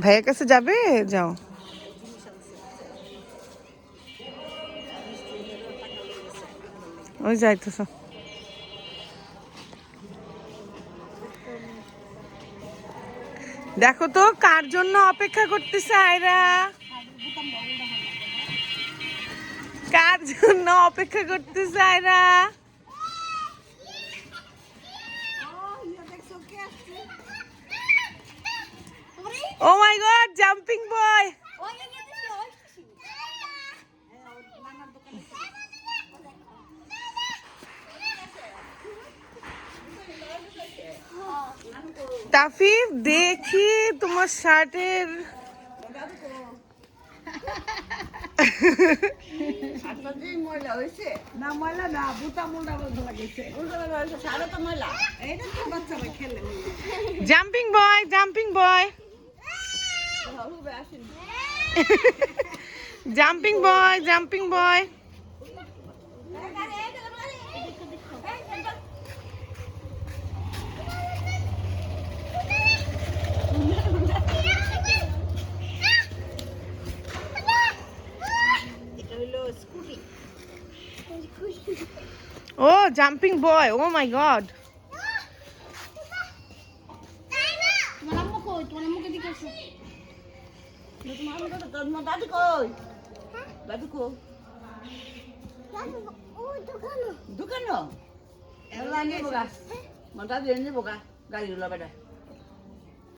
ভাইয়ের কাছে যাবে, যাও। ওই যাইতেছ। দেখো তো কার জন্য অপেক্ষা করতেছে আয়রা, কার জন্য অপেক্ষা করতেছে আয়রা। ও মাই গড, জাম্পিং বয়। তাফিফ দেখি তোমার শার্টের জাম্পিং বয়, জাম্পিং বয়, জাম্পিং বয়, জাম্পিং বয়। ও জাম্পিং বয়, ও মাই গড। দোকানো গাড়ি